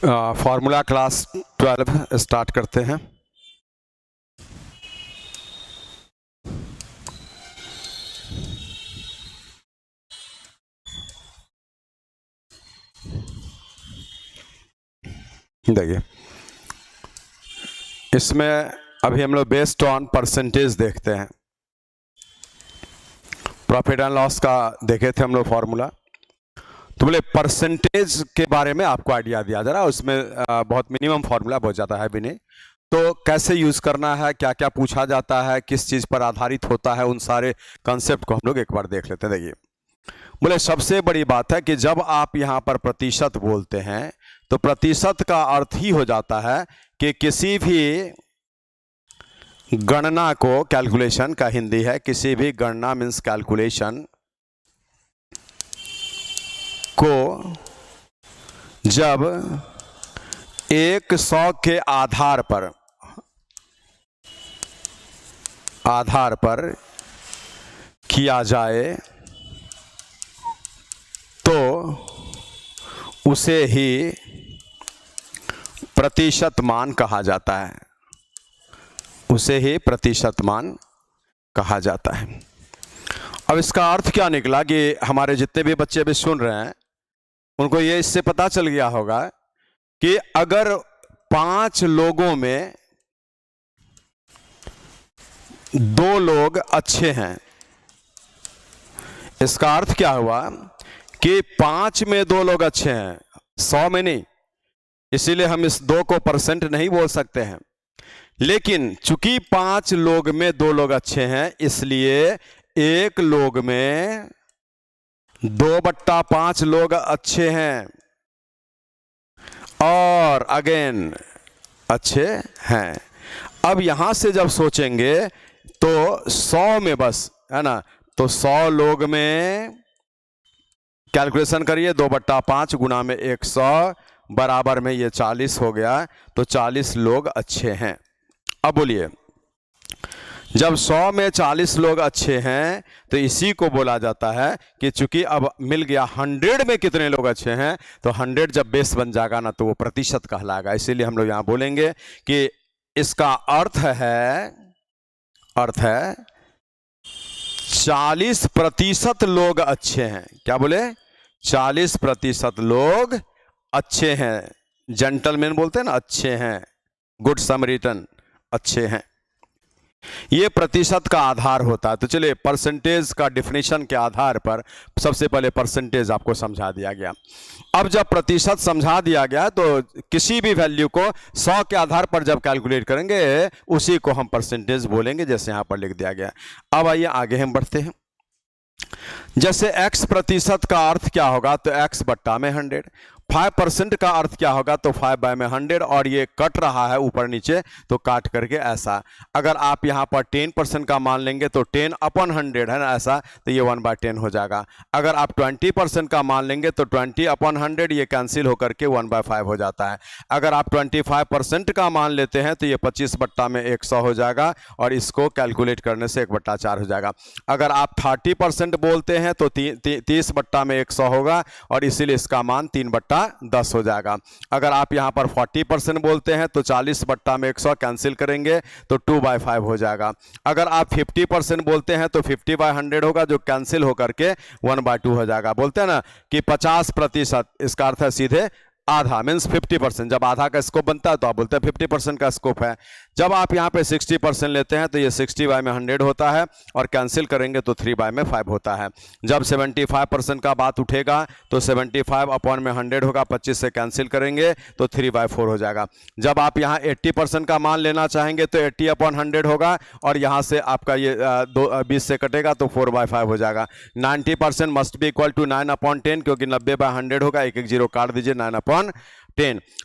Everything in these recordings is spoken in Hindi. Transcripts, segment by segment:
फार्मूला क्लास 12 स्टार्ट करते हैं। देखिए, इसमें अभी हम लोग बेस्ड ऑन परसेंटेज देखते हैं। प्रॉफिट एंड लॉस का देखे थे हम लोग फार्मूला, तो बोले परसेंटेज के बारे में आपको आइडिया दिया जा रहा है। उसमें बहुत मिनिमम फार्मूला, बहुत ज़्यादा है भी नहीं। तो कैसे यूज़ करना है, क्या क्या पूछा जाता है, किस चीज़ पर आधारित होता है, उन सारे कंसेप्ट को हम लोग एक बार देख लेते हैं। देखिए, बोले सबसे बड़ी बात है कि जब आप यहाँ पर प्रतिशत बोलते हैं तो प्रतिशत का अर्थ ही हो जाता है कि किसी भी गणना को, कैलकुलेशन का हिंदी है, किसी भी गणना मीन्स कैलकुलेशन को जब 100 के आधार पर किया जाए तो उसे ही प्रतिशत मान कहा जाता है। उसे ही प्रतिशत मान कहा जाता है। अब इसका अर्थ क्या निकला कि हमारे जितने भी बच्चे भी सुन रहे हैं उनको ये इससे पता चल गया होगा कि अगर 5 लोगों में 2 लोग अच्छे हैं, इसका अर्थ क्या हुआ कि 5 में 2 लोग अच्छे हैं, 100 में नहीं। इसीलिए हम इस 2 को परसेंट नहीं बोल सकते हैं। लेकिन चूंकि 5 लोग में 2 लोग अच्छे हैं, इसलिए 1 लोग में 2/5 लोग अच्छे हैं और अगेन अच्छे हैं। अब यहां से जब सोचेंगे तो 100 में बस है ना, तो 100 लोग में कैलकुलेशन करिए, 2/5 गुना में 100 बराबर में ये 40 हो गया, तो 40 लोग अच्छे हैं। अब बोलिए, जब 100 में 40 लोग अच्छे हैं तो इसी को बोला जाता है कि चूंकि अब मिल गया 100 में कितने लोग अच्छे हैं, तो 100 जब बेस बन जाएगा ना तो वो प्रतिशत कहलाएगा। इसीलिए हम लोग यहां बोलेंगे कि इसका अर्थ है 40% लोग अच्छे हैं। क्या बोले? 40% लोग अच्छे हैं। जेंटलमैन बोलते हैं ना, अच्छे हैं, गुड समरिटन, अच्छे हैं। ये प्रतिशत का आधार होता है। तो चलिए, परसेंटेज का डिफिनेशन के आधार पर सबसे पहले परसेंटेज आपको समझा दिया गया। अब जब प्रतिशत समझा दिया गया तो किसी भी वैल्यू को 100 के आधार पर जब कैलकुलेट करेंगे उसी को हम परसेंटेज बोलेंगे, जैसे यहां पर लिख दिया गया। अब आइए आगे हम बढ़ते हैं। जैसे x प्रतिशत का अर्थ क्या होगा, तो x बट्टा में 100। 5% का अर्थ क्या होगा, तो 5 में 100। और ये कट रहा है ऊपर नीचे, तो काट करके ऐसा। अगर आप यहाँ पर 10% का मान लेंगे तो 10/100 है ना, ऐसा, तो ये 1/10 हो जाएगा। अगर आप 20% का मान लेंगे तो 20/100 ये कैंसिल होकर के 1/5 हो जाता है। अगर आप 25% का मान लेते हैं तो ये 25/100 हो जाएगा और इसको कैलकुलेट करने से 1/4 हो जाएगा। अगर आप 30% बोलते हैं तो 30/100 होगा और इसीलिए इसका मान 3/10 हो जाएगा। अगर आप यहाँ पर 40% बोलते हैं तो 40/100 कैंसिल करेंगे तो 2/5 हो जाएगा। अगर आप 50% बोलते हैं तो 50/100 होगा, जो कैंसिल होकर के 1/2 हो जाएगा। बोलते हैं ना कि 50%, इसका अर्थ है सीधे आधा, मीन्स 50%। जब आधा का स्कोप बनता है तो आप बोलते हैं 50% का स्कोप है। जब आप यहाँ पे 60% लेते हैं तो ये 60 में 100 होता है और कैंसिल करेंगे तो 3 में 5 होता है। जब 75% का बात उठेगा तो 75 में 100 होगा, 25 से कैंसिल करेंगे तो 3/4 हो जाएगा। जब आप यहाँ 80% का मान लेना चाहेंगे तो 80/100 होगा और यहाँ से आपका ये 20 से कटेगा तो 4/5 हो जाएगा। 90% मस्ट बी इक्वल टू 9/10, क्योंकि 90/100 होगा, एक 0 काट दीजिए, 9/10।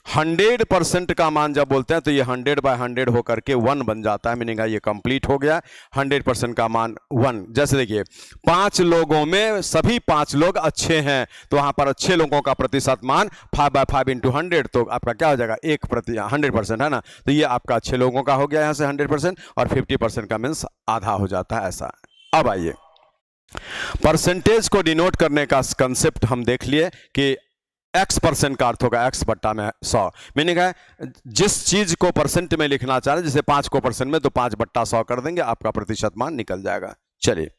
100% का मान जब बोलते हैं तो ये 100/100 होकर के 1 बन जाता है, मीनिंग ये कंप्लीट हो गया। 100% का मान 1। जैसे देखिए, 5 लोगों में सभी 5 लोग अच्छे हैं, तो वहां पर अच्छे लोगों का प्रतिशत मान 5/5 × 100, तो आपका क्या हो जाएगा, 100% है ना। तो ये आपका अच्छे लोगों का हो गया यहां से 100%, और 50% का मीन्स आधा हो जाता है, ऐसा। अब आइए, परसेंटेज को डिनोट करने का कंसेप्ट हम देख लिए कि x% का अर्थ होगा x बट्टा में 100, मीनिंग है जिस चीज को परसेंट में लिखना चाह रहे हैं, जैसे 5 को परसेंट में, तो 5 बट्टा 100 कर देंगे, आपका प्रतिशत मान निकल जाएगा। चलिए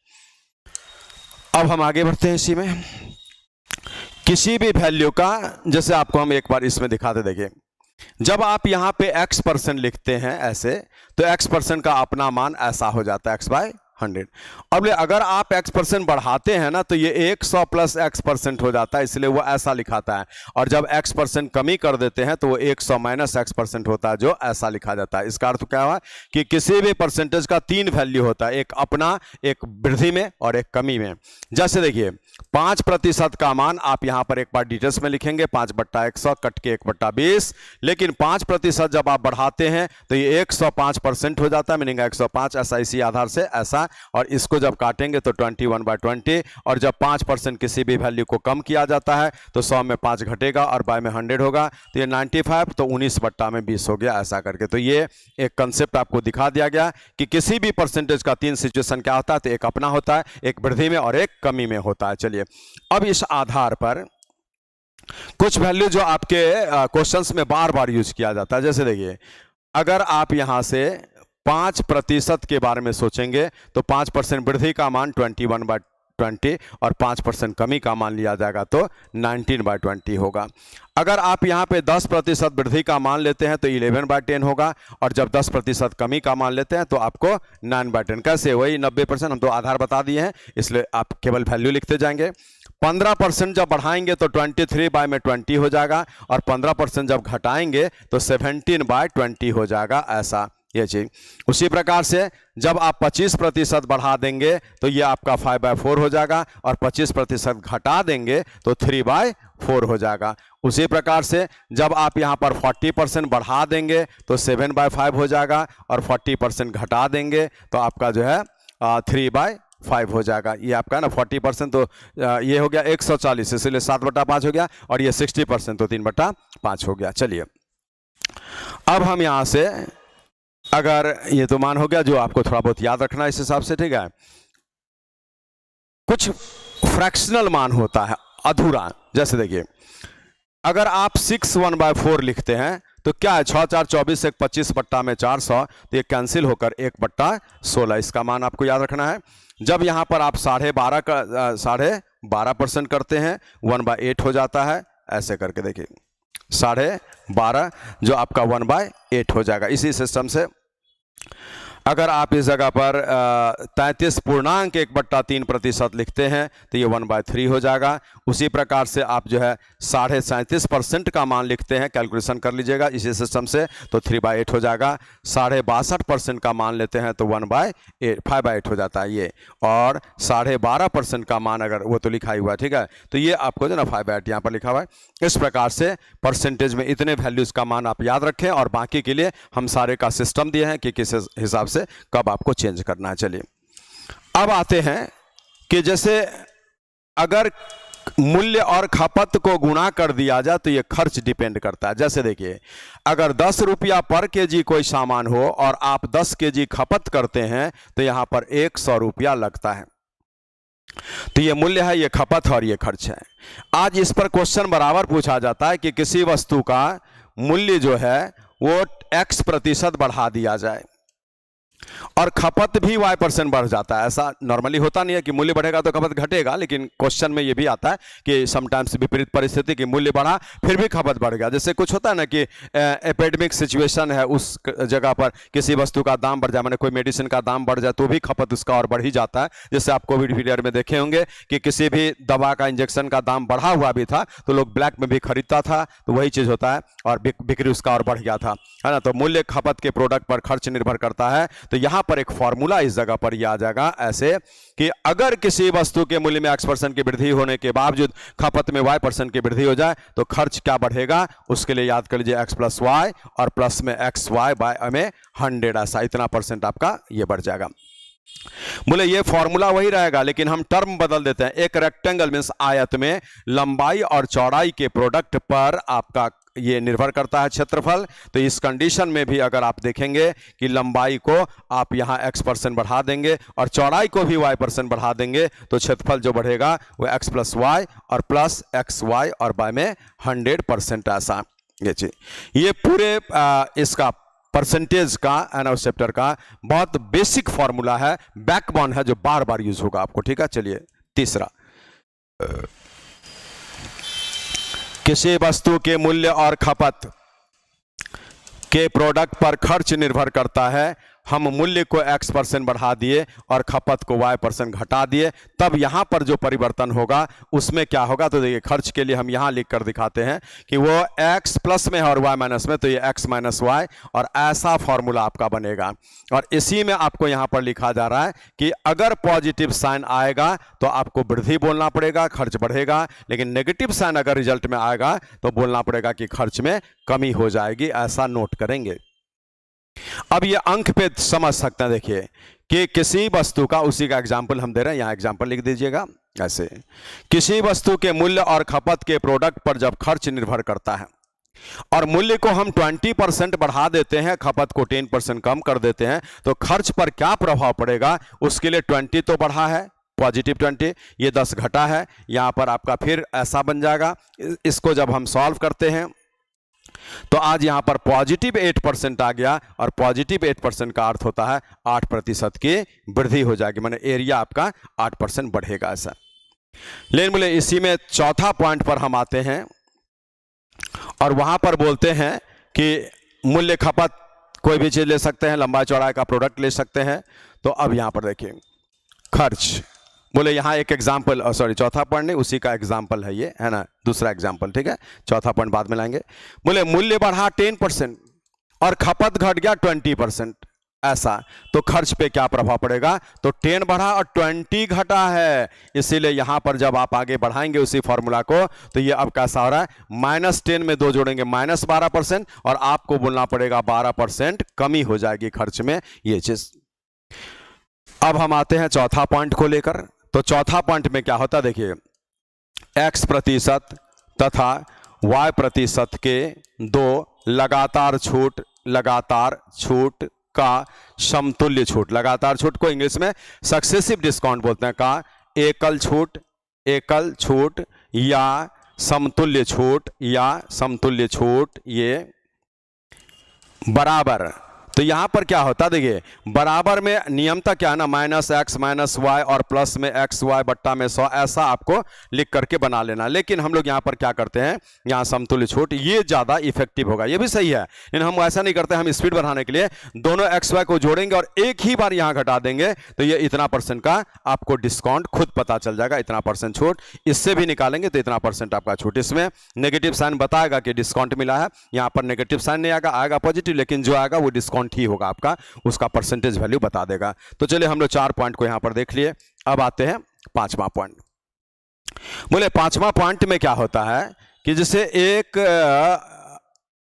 अब हम आगे बढ़ते हैं। इसी में किसी भी वैल्यू का, जैसे आपको हम एक बार इसमें दिखाते, देखिए जब आप यहां पे x% लिखते हैं ऐसे, तो x% का अपना मान ऐसा हो जाता है x/100। अब अगर आप x% बढ़ाते हैं ना, तो ये 100 प्लस x% हो जाता है, इसलिए वो ऐसा लिखाता है। और जब x% कमी कर देते हैं तो वो 100 माइनस x% होता है, जो ऐसा लिखा जाता है। इसका अर्थ क्या हुआ कि किसी भी परसेंटेज का 3 वैल्यू होता है, एक अपना, एक वृद्धि में और एक कमी में। जैसे देखिए 5% का मान आप यहां पर एक बार डिटेल्स में लिखेंगे, 5/100 कट के 1/20, लेकिन 5% जब आप बढ़ाते हैं तो ये 105% हो जाता है, मीनिंग 105 ऐसा, इसी आधार से ऐसा। और इसको जब काटेंगे तो 21/20। और जब 5% किसी भी वैल्यू को कम किया जाता है तो 100 में 5 घटेगा और बाय में 100 होगा, तो ये 95, तो 19/20 हो गया, ऐसा करके। तो ये एक कंसेप्ट आपको दिखा दिया गया कि किसी भी परसेंटेज का 3 सिचुएशन क्या होता है, तो एक अपना होता है, एक वृद्धि में और एक कमी में होता है। चलिए अब इस आधार पर कुछ वैल्यू जो आपके क्वेश्चंस में बार बार यूज किया जाता है, जैसे देखिए अगर आप यहां से 5% के बारे में सोचेंगे तो 5% वृद्धि का मान 21/20 और 5% कमी का मान लिया जाएगा तो 19/20 होगा। अगर आप यहां पे 10% वृद्धि का मान लेते हैं तो 11/10 होगा, और जब 10% कमी का मान लेते हैं तो आपको 9/10। कैसे? वही 90%, हम तो आधार बता दिए हैं, इसलिए आप केवल वैल्यू लिखते जाएंगे। 15% जब बढ़ाएंगे तो 23/20 हो जाएगा, और 15% जब घटाएंगे तो 17/20 हो जाएगा, ऐसा ये चीज। उसी प्रकार से जब आप 25% बढ़ा देंगे तो ये आपका 5/4 हो जाएगा, और 25% घटा देंगे तो 3/4 हो जाएगा। उसी प्रकार से जब आप यहां पर 40% बढ़ा देंगे तो 7/5 हो जाएगा, और 40% घटा देंगे तो आपका जो है 3/5 हो जाएगा। ये आपका ना 40%, तो ये हो गया 140, इसलिए 7/5 हो गया, और ये 60% तो 3/5 हो गया। चलिए अब हम यहां से, अगर ये तो मान हो गया जो आपको थोड़ा बहुत याद रखना है इस हिसाब से, ठीक है। कुछ फ्रैक्शनल मान होता है अधूरा, जैसे देखिए अगर आप 6/1/4 लिखते हैं तो क्या है, 6 4 24, 1 25 बट्टा में 400, तो ये कैंसिल होकर 1/16, इसका मान आपको याद रखना है। जब यहां पर आप 12.5% करते हैं 1/8 हो जाता है, ऐसे करके देखिए 12.5 जो आपका 1/8 हो जाएगा। इसी सिस्टम से अगर आप इस जगह पर 33.1% लिखते हैं तो ये 1/3 हो जाएगा। उसी प्रकार से आप जो है 37.5% का मान लिखते हैं, कैलकुलेशन कर लीजिएगा इसी सिस्टम से, तो 3/8 हो जाएगा। 62.5% का मान लेते हैं तो 1/8 5/8 हो जाता है ये, और 12.5% का मान अगर, वो तो लिखा ही हुआ है, ठीक है, तो ये आपको जो ना 5/8 यहाँ पर लिखा हुआ है। इस प्रकार से परसेंटेज में इतने वैल्यूज का मान आप याद रखें, और बाकी के लिए हम सारे का सिस्टम दिए हैं कि किस हिसाब से कब आपको चेंज करना है। चलिए अब आते हैं कि जैसे अगर मूल्य और खपत को गुणा कर दिया जाए तो ये खर्च डिपेंड करता है। जैसे देखिए अगर 10 रुपया पर केजी कोई सामान हो और आप 10 केजी खपत करते हैं तो यहां पर 100 रुपया लगता है। तो ये मूल्य है, ये खपत है और ये खर्च है। आज इस पर क्वेश्चन बराबर पूछा जाता है कि किसी वस्तु का मूल्य जो है वो x% बढ़ा दिया जाए और खपत भी y% बढ़ जाता है। ऐसा नॉर्मली होता नहीं है कि मूल्य बढ़ेगा तो खपत घटेगा, लेकिन क्वेश्चन में ये भी आता है कि समटाइम्स विपरीत परिस्थिति कि मूल्य बढ़ा फिर भी खपत बढ़ गया। जैसे कुछ होता है ना कि एपिडेमिक सिचुएशन है, उस जगह पर किसी वस्तु का दाम बढ़ जाए, मैंने कोई मेडिसिन का दाम बढ़ जाए तो भी खपत उसका और बढ़ ही जाता है। जैसे आप कोविड पीरियड में देखे होंगे कि किसी भी दवा का इंजेक्शन का दाम बढ़ा हुआ भी था तो लोग ब्लैक में भी खरीदता था, तो वही चीज़ होता है, और बिक्री उसका और बढ़ गया था, है ना। तो मूल्य खपत के प्रोडक्ट पर खर्च निर्भर करता है। तो यहां पर एक फॉर्मूला इस जगह पर यह आ जाएगा ऐसे कि अगर किसी वस्तु के मूल्य में x% की वृद्धि होने के बावजूद खपत में y% की वृद्धि हो जाए तो खर्च क्या बढ़ेगा, उसके लिए याद कर लीजिए x + y और प्लस में xy/100, ऐसा इतना % आपका ये बढ़ जाएगा। बोले ये फॉर्मूला वही रहेगा, लेकिन हम टर्म बदल देते हैं। एक रेक्टेंगल मीन्स आयत में लंबाई और चौड़ाई के प्रोडक्ट पर आपका ये निर्भर करता है क्षेत्रफल। तो इस कंडीशन में भी अगर आप देखेंगे कि लंबाई को आप यहाँ x% बढ़ा देंगे और चौड़ाई को भी y% बढ़ा देंगे, तो क्षेत्रफल जो बढ़ेगा वो x + y और प्लस xy और y में 100% ऐसा। ये चीज, ये पूरे इसका परसेंटेज का एनआईओ चैप्टर का बहुत बेसिक फॉर्मूला है, बैकबोन है, जो बार बार यूज होगा आपको। ठीक है, चलिए तीसरा, किसी वस्तु के मूल्य और खपत के प्रोडक्ट पर खर्च निर्भर करता है। हम मूल्य को x% बढ़ा दिए और खपत को y% घटा दिए, तब यहां पर जो परिवर्तन होगा उसमें क्या होगा, तो देखिए खर्च के लिए हम यहां लिख कर दिखाते हैं कि वो x प्लस में है और y माइनस में, तो ये x माइनस y, और ऐसा फॉर्मूला आपका बनेगा। और इसी में आपको यहां पर लिखा जा रहा है कि अगर पॉजिटिव साइन आएगा तो आपको वृद्धि बोलना पड़ेगा, खर्च बढ़ेगा, लेकिन नेगेटिव साइन अगर रिजल्ट में आएगा तो बोलना पड़ेगा कि खर्च में कमी हो जाएगी, ऐसा नोट करेंगे। अब ये अंक पे समझ सकते हैं, देखिए कि किसी वस्तु का, उसी का एग्जाम्पल हम दे रहे हैं, यहां एग्जाम्पल लिख दीजिएगा ऐसे, किसी वस्तु के मूल्य और खपत के प्रोडक्ट पर जब खर्च निर्भर करता है और मूल्य को हम 20% बढ़ा देते हैं, खपत को 10% कम कर देते हैं, तो खर्च पर क्या प्रभाव पड़ेगा। उसके लिए 20 तो बढ़ा है, पॉजिटिव 20, ये 10 घटा है, यहां पर आपका फिर ऐसा बन जाएगा। इसको जब हम सॉल्व करते हैं तो आज यहां पर पॉजिटिव 8% आ गया, और पॉजिटिव 8% का अर्थ होता है 8% की वृद्धि हो जाएगी, माने एरिया आपका 8% बढ़ेगा ऐसा। लेकिन बोले इसी में चौथा पॉइंट पर हम आते हैं और वहां पर बोलते हैं कि मूल्य खपत कोई भी चीज ले सकते हैं, लंबाई चौड़ाई का प्रोडक्ट ले सकते हैं। तो अब यहां पर देखिए खर्च, बोले यहाँ एक एग्जाम्पल, सॉरी चौथा पॉइंट नहीं, उसी का एग्जाम्पल है ये, है ना, दूसरा एग्जाम्पल। ठीक है, चौथा पॉइंट बाद में लाएंगे। बोले मूल्य बढ़ा 10% और खपत घट गया 20%, ऐसा, तो खर्च पे क्या प्रभाव पड़ेगा, तो 10 बढ़ा और 20 घटा है, इसीलिए यहां पर जब आप आगे बढ़ाएंगे उसी फॉर्मूला को, तो ये अब कैसा हो रहा है, -10 में 2 जोड़ेंगे -12%, और आपको बोलना पड़ेगा 12% कमी हो जाएगी खर्च में, ये चीज। अब हम आते हैं चौथा पॉइंट को लेकर। तो चौथा पॉइंट में क्या होता है, देखिए x% तथा y% के दो लगातार छूट का समतुल्य छूट, लगातार छूट को इंग्लिश में सक्सेसिव डिस्काउंट बोलते हैं, का एकल छूट या समतुल्य छूट ये बराबर। तो यहां पर क्या होता है, देखिए बराबर में नियमता क्या है ना, -x -y और प्लस में xy बट्टा में 100, ऐसा आपको लिख करके बना लेना। लेकिन हम लोग यहां पर क्या करते हैं, यहां समतुल्य छूट, ये ज्यादा इफेक्टिव होगा, ये भी सही है, लेकिन हम ऐसा नहीं करते। हम स्पीड बढ़ाने के लिए दोनों xy को जोड़ेंगे और एक ही बार यहां घटा देंगे, तो ये इतना % का आपको डिस्काउंट खुद पता चल जाएगा, इतना % छूट। इससे भी निकालेंगे तो इतना % आपका छूट। इसमें नेगेटिव साइन बताएगा कि डिस्काउंट मिला है, यहां पर नेगेटिव साइन नहीं आएगा पॉजिटिव, लेकिन जो आएगा वो डिस्काउंट ही होगा आपका, उसका परसेंटेज वैल्यू बता देगा। तो चलिए हम लोग 4 पॉइंट को यहां पर देख लिए। अब आते हैं 5वां पॉइंट। बोले 5वां पॉइंट में क्या होता है कि जैसे एक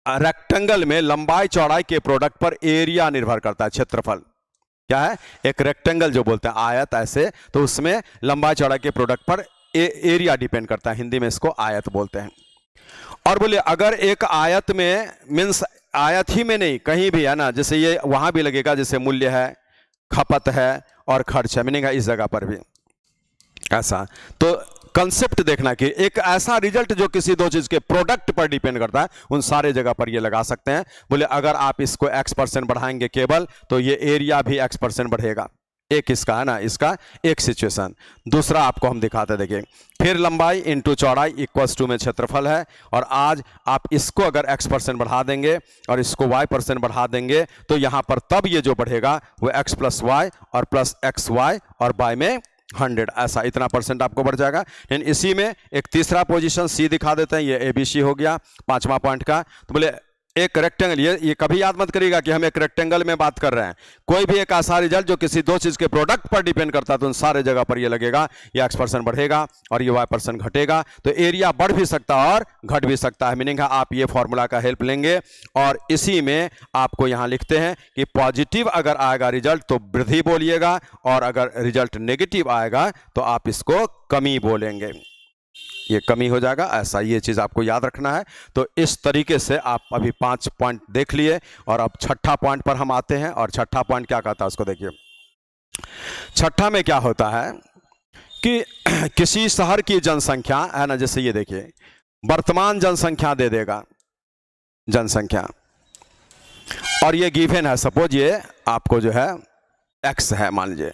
रेक्टेंगल में लंबाई चौड़ाई के प्रोडक्ट पर एरिया निर्भर करता है, क्षेत्रफल क्या है, एक रेक्टेंगल जो बोलते हैं आयत ऐसे, तो उसमें लंबाई चौड़ाई के प्रोडक्ट पर एरिया डिपेंड करता है, हिंदी में इसको आयत बोलते हैं। और बोले अगर एक आयत में, मीन्स आयत ही में नहीं, कहीं भी है ना, जैसे ये वहां भी लगेगा, जैसे मूल्य है, खपत है और खर्च है, मीनिंग इस जगह पर भी ऐसा। तो कंसेप्ट देखना कि एक ऐसा रिजल्ट जो किसी दो चीज के प्रोडक्ट पर डिपेंड करता है, उन सारे जगह पर ये लगा सकते हैं। बोले अगर आप इसको x% बढ़ाएंगे केवल, तो ये एरिया भी x% बढ़ेगा। एक इसका है ना, इसका एक सिचुएशन। दूसरा आपको हम दिखाते हैं, देखिए फिर लंबाई इंटू चौड़ाई इक्वल्स टू में क्षेत्रफल है, और आज आप इसको अगर x% बढ़ा देंगे और इसको y% बढ़ा देंगे, तो यहां पर तब ये जो बढ़ेगा वो x + y और प्लस xy और y में 100, ऐसा इतना % आपको बढ़ जाएगा। लेकिन इसी में एक तीसरा पोजीशन C दिखा देते हैं, ये ABC हो गया 5वां पॉइंट का। तो बोले एक रेक्टेंगल, ये कभी याद मत करिएगा कि हम एक रेक्टेंगल में बात कर रहे हैं। कोई भी एक ऐसा रिजल्ट जो किसी दो चीज के प्रोडक्ट पर डिपेंड करता है तो उन सारे जगह पर ये लगेगा, ये x% बढ़ेगा और ये y% घटेगा। तो एरिया बढ़ भी सकता है और घट भी सकता है। मीनिंग है आप ये फॉर्मूला का हेल्प लेंगे और इसी में आपको यहां लिखते हैं कि पॉजिटिव अगर आएगा रिजल्ट तो वृद्धि बोलिएगा, और अगर रिजल्ट नेगेटिव आएगा तो आप इसको कमी बोलेंगे, ये कमी हो जाएगा। ऐसा ये चीज आपको याद रखना है। तो इस तरीके से आप अभी 5 पॉइंट देख लिए और अब छठा पॉइंट पर हम आते हैं। और छठा पॉइंट क्या कहता है उसको देखिए। छठा में क्या होता है कि किसी शहर की जनसंख्या है ना, जैसे ये देखिए वर्तमान जनसंख्या दे देगा, जनसंख्या, और ये गिवन है, सपोज ये आपको जो है x है मान लीजिए,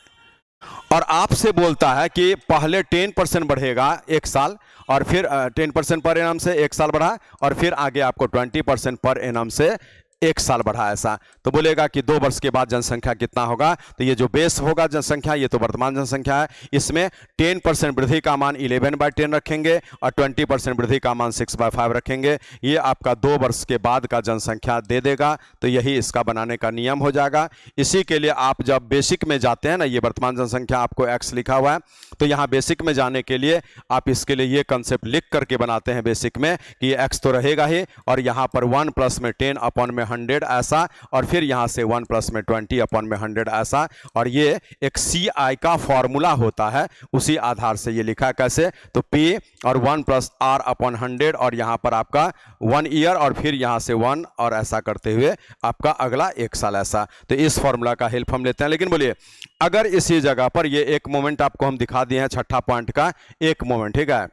और आपसे बोलता है कि पहले 10% बढ़ेगा एक साल, और फिर 10% पर एनम से एक साल बढ़ा, और फिर आगे आपको 20% पर एनम से एक साल बढ़ा। ऐसा तो बोलेगा कि 2 वर्ष के बाद जनसंख्या कितना होगा। तो ये जो बेस होगा जनसंख्या, ये तो वर्तमान जनसंख्या है, इसमें 10% वृद्धि का मान 11/10 रखेंगे और 20% वृद्धि का मान 6/5 रखेंगे। ये आपका 2 वर्ष के बाद का जनसंख्या दे देगा। तो यही इसका बनाने का नियम हो जाएगा। इसी के लिए आप जब बेसिक में जाते हैं ना, ये वर्तमान जनसंख्या आपको x लिखा हुआ है, तो यहाँ बेसिक में जाने के लिए आप इसके लिए ये कंसेप्ट लिख करके बनाते हैं बेसिक में कि ये x तो रहेगा ही, और यहाँ पर 1 प्लस में 10 अपॉन में 100 ऐसा, और फिर यहाँ से 1 प्लस में 20 अपॉन में 100 ऐसा। और ये एक CI का फॉर्मूला होता है, उसी आधार से ये लिखा है। कैसे? तो P और 1 प्लस R अपॉन 100, और यहाँ पर आपका 1 ईयर, और फिर यहाँ से 1, और ऐसा करते हुए आपका अगला 1 साल ऐसा। तो इस फॉर्मूला का हेल्प हम लेते हैं। लेकिन बोलिए अगर इसी जगह पर ये एक मोमेंट आपको हम दिखा दिए हैं, छठा पॉइंट का एक मोमेंट, ठीक है,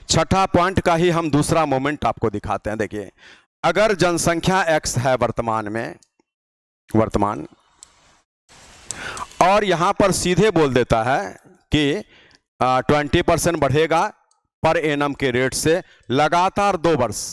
छठा पॉइंट का ही हम दूसरा मोमेंट आपको दिखाते हैं। देखिए अगर जनसंख्या x है वर्तमान में, वर्तमान, और यहां पर सीधे बोल देता है कि 20% बढ़ेगा पर एनम के रेट से लगातार 2 वर्ष,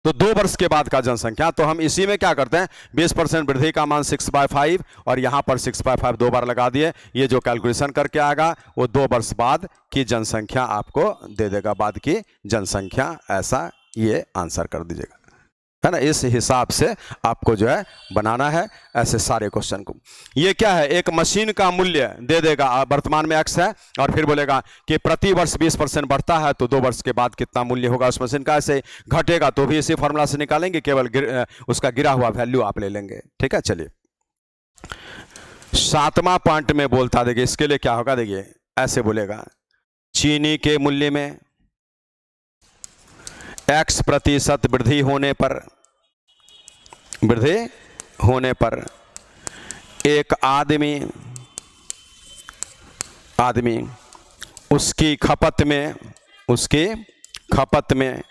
तो 2 वर्ष के बाद का जनसंख्या। तो हम इसी में क्या करते हैं, 20% वृद्धि का मान 6/5, और यहां पर 6/5 2 बार लगा दिए। ये जो कैलकुलेशन करके आएगा वो 2 वर्ष बाद की जनसंख्या आपको दे देगा, बाद की जनसंख्या, ऐसा ये आंसर कर दीजिएगा, है ना। इस हिसाब से आपको जो है बनाना है ऐसे सारे क्वेश्चन को। ये क्या है, एक मशीन का मूल्य दे देगा, वर्तमान में x है, और फिर बोलेगा कि प्रति वर्ष 20% बढ़ता है तो 2 वर्ष के बाद कितना मूल्य होगा उस मशीन का। ऐसे घटेगा तो भी इसी फॉर्मूला से निकालेंगे, केवल उसका गिरा हुआ वैल्यू आप ले लेंगे, ठीक है। चलिए 7वां पॉइंट में बोलता, देखिए इसके लिए क्या होगा, देखिए ऐसे बोलेगा, चीनी के मूल्य में x% वृद्धि होने पर एक आदमी उसकी खपत में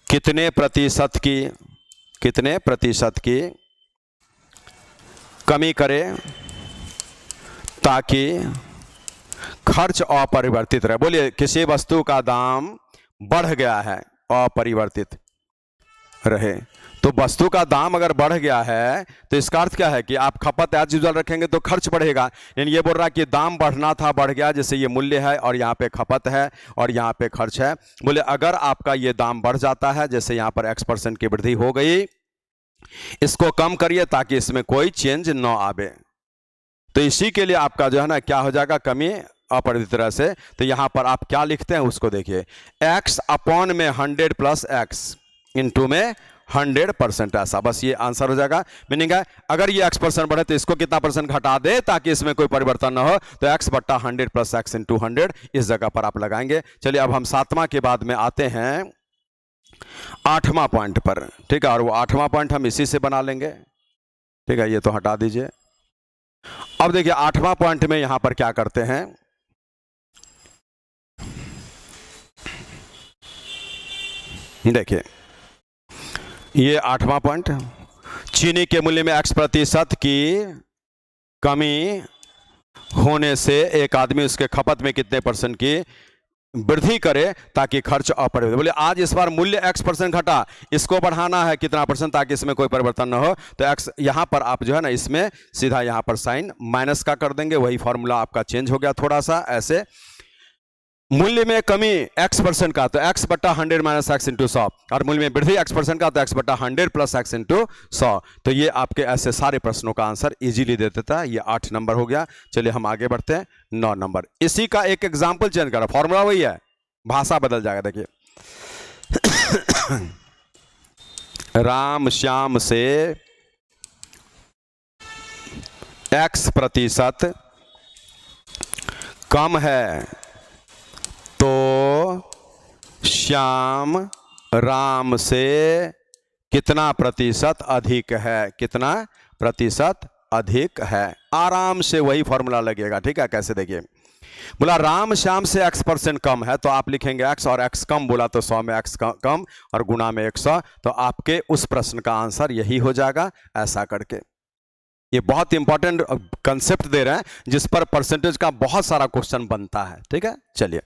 कितने प्रतिशत की कमी करे ताकि खर्च अपरिवर्तित रहे। बोलिए किसी वस्तु का दाम बढ़ गया है, अपरिवर्तित रहे, तो वस्तु का दाम अगर बढ़ गया है तो इसका अर्थ क्या है कि आप खपत एज यूजुअल रखेंगे तो खर्च बढ़ेगा। यानी ये बोल रहा है कि दाम बढ़ना था, बढ़ गया, जैसे ये मूल्य है और यहाँ पे खपत है और यहाँ पे खर्च है। बोले अगर आपका ये दाम बढ़ जाता है, जैसे यहाँ पर x% की वृद्धि हो गई, इसको कम करिए ताकि इसमें कोई चेंज न आवे। तो इसी के लिए आपका जो है ना क्या हो जाएगा, कमी अपरिवर्तित तरह से। तो यहां पर आप क्या लिखते हैं उसको देखिए, x अपॉन में 100 प्लस x इंटू में 100%, ऐसा बस ये आंसर हो जाएगा। मीनिंग है अगर ये x% बढ़े तो इसको कितना परसेंट घटा दे ताकि इसमें कोई परिवर्तन ना हो, तो x बट्टा 100 प्लस x इंटू 100 इस जगह पर आप लगाएंगे। चलिए अब हम 7वां के बाद में आते हैं 8वां पॉइंट पर, ठीक है, और वो 8वां पॉइंट हम इसी से बना लेंगे, ठीक है, ये तो हटा दीजिए। अब देखिए 8वां पॉइंट में यहां पर क्या करते हैं, देखिए ये 8वां पॉइंट, चीनी के मूल्य में x% की कमी होने से एक आदमी उसके खपत में कितने % की वृद्धि करे ताकि खर्च अपरिवर्तित। बोले आज इस बार मूल्य x% घटा, इसको बढ़ाना है कितना % ताकि इसमें कोई परिवर्तन ना हो। तो x यहां पर आप जो है ना इसमें सीधा यहां पर साइन माइनस का कर देंगे, वही फॉर्मूला आपका चेंज हो गया थोड़ा सा ऐसे। मूल्य में कमी x% का तो x बट्टा 100 माइनस एक्स इंटू 100, और मूल्य में वृद्धि x% का तो x बट्टा 100 प्लस एक्स इंटू 100। तो ये आपके ऐसे सारे प्रश्नों का आंसर इजीली दे देता है। ये 8 नंबर हो गया। चलिए हम आगे बढ़ते हैं 9 नंबर। इसी का एक एग्जाम्पल चेंज करा, फॉर्मूला वही है, भाषा बदल जाएगा। देखिए राम श्याम से x% कम है तो श्याम राम से कितना प्रतिशत अधिक है, कितना प्रतिशत अधिक है। आराम से वही फॉर्मूला लगेगा, ठीक है। कैसे देखिए, बोला राम श्याम से x% कम है तो आप लिखेंगे x, और x कम बोला तो 100 में x कम और गुना में 100, तो आपके उस प्रश्न का आंसर यही हो जाएगा। ऐसा करके ये बहुत इंपॉर्टेंट कंसेप्ट दे रहे हैं जिस पर परसेंटेज का बहुत सारा क्वेश्चन बनता है, ठीक है। चलिए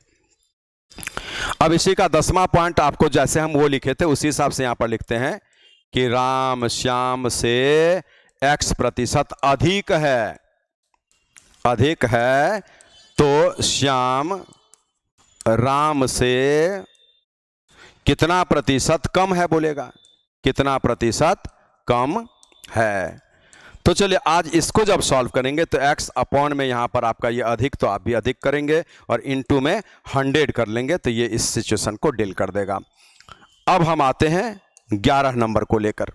अब इसी का 10वां पॉइंट आपको जैसे हम वो लिखे थे उसी हिसाब से यहां पर लिखते हैं कि राम श्याम से x% अधिक है, अधिक है तो श्याम राम से कितना प्रतिशत कम है बोलेगा, कितना प्रतिशत कम है। तो चलिए आज इसको जब सॉल्व करेंगे तो x अपॉन में यहां पर आपका ये अधिक, तो आप भी अधिक करेंगे और इनटू में 100 कर लेंगे, तो ये इस सिचुएशन को डील कर देगा। अब हम आते हैं 11 नंबर को लेकर।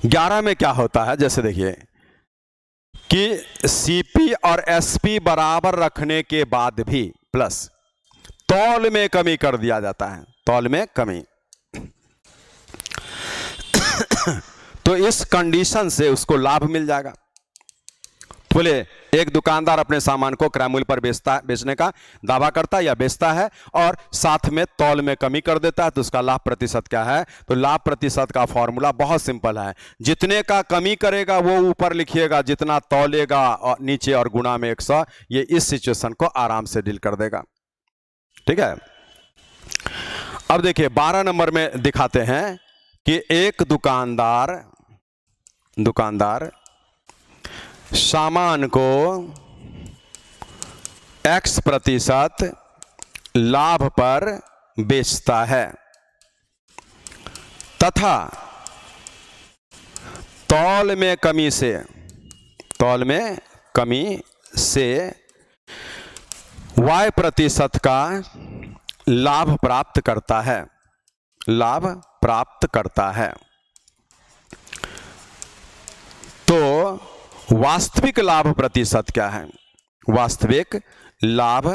11 में क्या होता है, जैसे देखिए कि CP और SP बराबर रखने के बाद भी प्लस तौल में कमी कर दिया जाता है, तौल में कमी। तो इस कंडीशन से उसको लाभ मिल जाएगा। बोले एक दुकानदार अपने सामान को क्रय मूल्य पर बेचने का दावा करता है या बेचता है और साथ में तौल में कमी कर देता है, तो उसका लाभ प्रतिशत क्या है। तो लाभ प्रतिशत का फॉर्मूला बहुत सिंपल है, जितने का कमी करेगा वो ऊपर लिखिएगा, जितना तौलेगा और नीचे और गुना में 100। ये इस सिचुएशन को आराम से डील कर देगा, ठीक है। अब देखिए 12 नंबर में दिखाते हैं कि एक दुकानदार सामान को x% लाभ पर बेचता है तथा तौल में कमी से y% का लाभ प्राप्त करता है, तो वास्तविक लाभ प्रतिशत क्या है, वास्तविक लाभ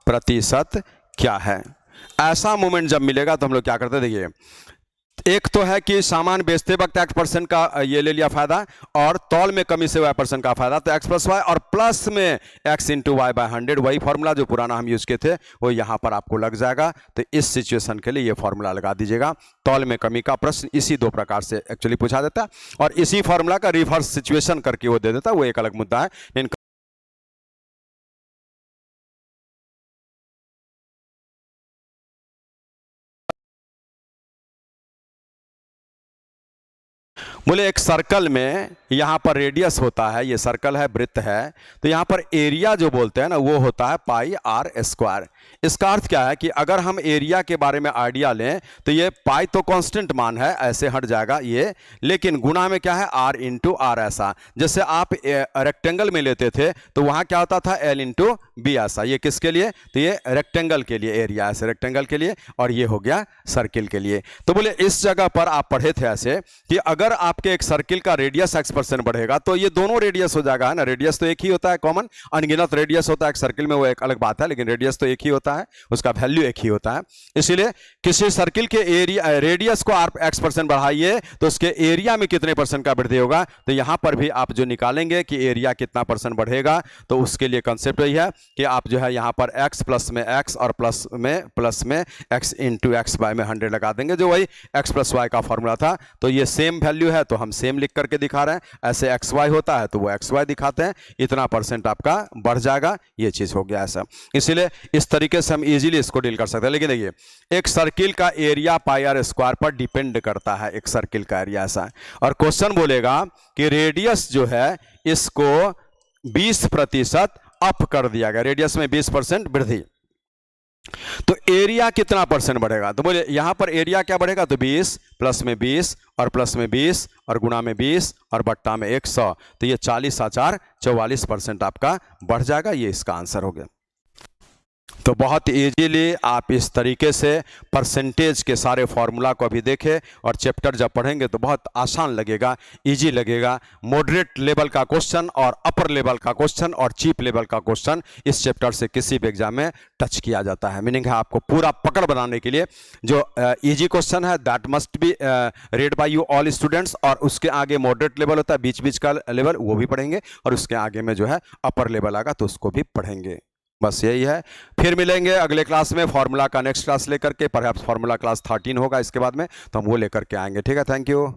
प्रतिशत क्या है। ऐसा मोमेंट जब मिलेगा तो हम लोग क्या करते हैं, देखिए एक तो है कि सामान बेचते वक्त x% का ये ले लिया फायदा और तौल में कमी से y% का फायदा, तो x + y और प्लस में x × y/100, वही फॉर्मूला जो पुराना हम यूज किए थे वो यहां पर आपको लग जाएगा। तो इस सिचुएशन के लिए ये फॉर्मूला लगा दीजिएगा। तौल में कमी का प्रश्न इसी 2 प्रकार से एक्चुअली पूछा देता है और इसी फॉर्मूला का रिवर्स सिचुएशन करके वो दे देता है, वो एक अलग मुद्दा है। बोले एक सर्कल में यहां पर रेडियस होता है, ये सर्कल है, वृत्त है, तो यहां पर एरिया जो बोलते हैं ना वो होता है πr²। इसका अर्थ क्या है कि अगर हम एरिया के बारे में आइडिया लें तो ये पाई तो कांस्टेंट मान है, ऐसे हट जाएगा ये, लेकिन गुना में क्या है r × r। ऐसा जैसे आप रेक्टेंगल में लेते थे तो वहां क्या होता था l × b। ऐसा ये किसके लिए, तो ये रेक्टेंगल के लिए एरिया, ऐसे रेक्टेंगल के लिए, और ये हो गया सर्किल के लिए। तो बोले इस जगह पर आप पढ़े थे ऐसे कि अगर आपके एक सर्किल का रेडियस x% बढ़ेगा तो ये दोनों रेडियस हो जाएगा, है ना। रेडियस तो एक ही होता है, कॉमन अनगिनत रेडियस होता है एक सर्किल में, वो एक अलग बात है, लेकिन रेडियस तो एक ही होता है, उसका वैल्यू एक ही होता है। इसीलिए किसी सर्किल के एरिया रेडियस को आप x% बढ़ाइए तो उसके एरिया में कितने % का वृद्धि होगा। तो यहां पर भी आप जो निकालेंगे कि एरिया कितना % बढ़ेगा, तो उसके लिए कंसेप्ट यही है कि आप जो है यहां पर x प्लस में x और प्लस में x × x/100 लगा देंगे, जो वही x + y का फॉर्मूला था। तो ये सेम वैल्यू है तो हम सेम लिख करके दिखा रहे हैं, ऐसे xy होता है तो वो xy दिखाते हैं, इतना % आपका बढ़ जाएगा, ये चीज हो गया ऐसा। इसीलिए इस तरीके से हम इजीली इसको डील कर सकते हैं। लेकिन देखिए एक सर्किल का एरिया πr² पर डिपेंड करता है, एक सर्किल का एरिया ऐसा है, और क्वेश्चन बोलेगा कि रेडियस जो है इसको 20% अप कर दिया गया, रेडियस में 20% वृद्धि, तो एरिया कितना परसेंट बढ़ेगा, तो बोले यहां पर एरिया क्या बढ़ेगा, तो 20 प्लस में 20 और प्लस में 20 और गुणा में 20 और बट्टा में 100, तो ये 40 4 44% आपका बढ़ जाएगा। ये इसका आंसर हो गया। तो बहुत इजीली आप इस तरीके से परसेंटेज के सारे फॉर्मूला को अभी देखें और चैप्टर जब पढ़ेंगे तो बहुत आसान लगेगा, इजी लगेगा। मॉडरेट लेवल का क्वेश्चन और अपर लेवल का क्वेश्चन और चीप लेवल का क्वेश्चन इस चैप्टर से किसी भी एग्जाम में टच किया जाता है। मीनिंग है आपको पूरा पकड़ बनाने के लिए जो ईजी क्वेश्चन है that must be read by you all students, और उसके आगे मॉडरेट लेवल होता है, बीच बीच का लेवल, वो भी पढ़ेंगे, और उसके आगे में जो है अपर लेवल आएगा तो उसको भी पढ़ेंगे। बस यही है। फिर मिलेंगे अगले क्लास में फार्मूला का नेक्स्ट क्लास लेकर के, परहैप्स फार्मूला क्लास 13 होगा इसके बाद में, तो हम वो लेकर के आएंगे। ठीक है, थैंक यू।